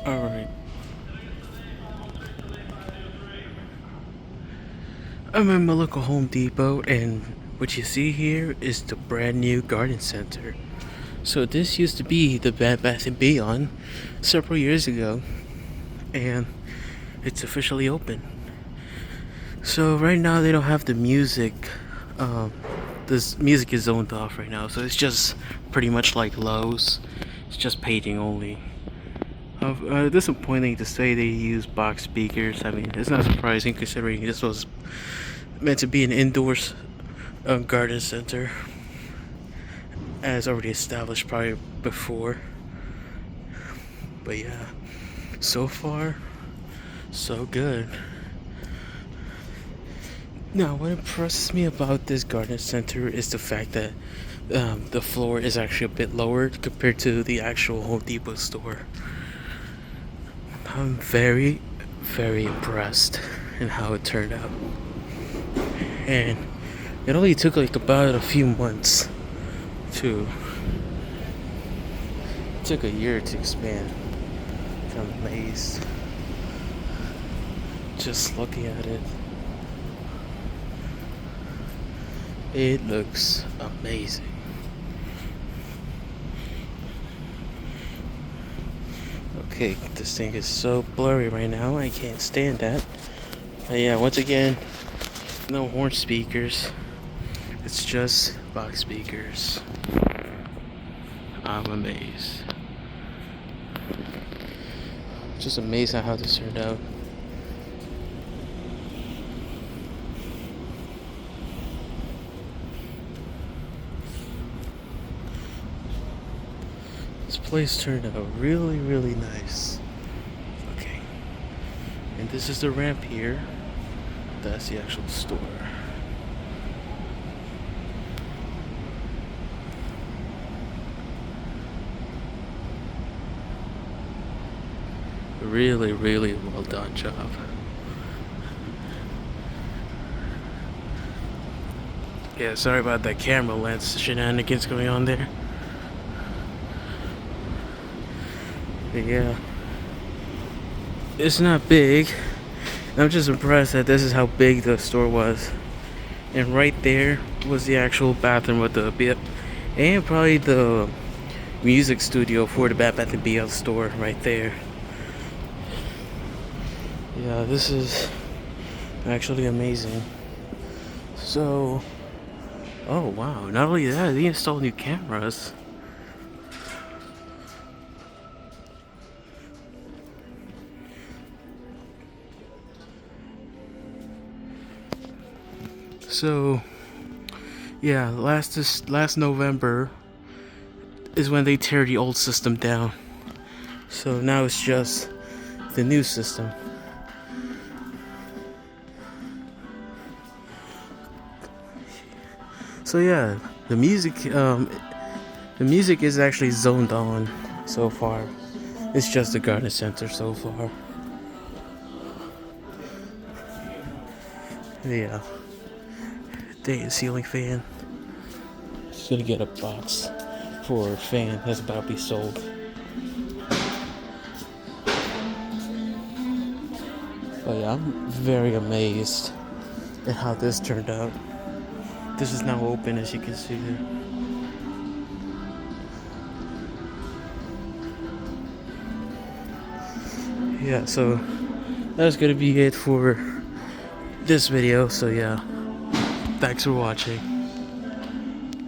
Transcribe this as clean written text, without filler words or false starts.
Alright. I'm in my local Home Depot, and what you see here is the brand new garden center. So this used to be the Bed Bath & Beyond several years ago, and it's officially open. So right now they don't have the music. This music is zoned off right now, so it's just pretty much like Lowe's. It's just painting only. Disappointing to say they use box speakers. I mean, it's not surprising considering this was meant to be an indoors garden center, as already established probably before. But yeah, so far, so good. Now, what impresses me about this garden center is the fact that the floor is actually a bit lower compared to the actual Home Depot store. I'm very, very impressed in how it turned out. And it only took like about a few months to... It took a year to expand. I'm amazed. Just looking at it. It looks amazing. Okay, this thing is so blurry right now, I can't stand that. But yeah, once again, no horn speakers. It's just box speakers. I'm amazed. Just amazed at how this turned out. This place turned out really, really nice. Okay. And this is the ramp here. That's the actual store. Really, really well done job. Yeah, sorry about that camera lens shenanigans going on there. But yeah, it's not big. I'm just impressed that this is how big the store was. And right there was the actual bathroom with the bit, and probably the music studio for the Bed Bath & Beyond store right there. Yeah, this is actually amazing. So, oh wow, not only that, they installed new cameras. So, yeah, last November is when they tear the old system down. So now it's just the new system. So yeah, the music is actually zoned on so far. It's just the garden center so far. Yeah. Dang, ceiling fan. Just gonna get a box for a fan that's about to be sold. But yeah, I'm very amazed at how this turned out. This is now open, as you can see there. Yeah, so that's gonna be it for this video. So yeah, thanks for watching.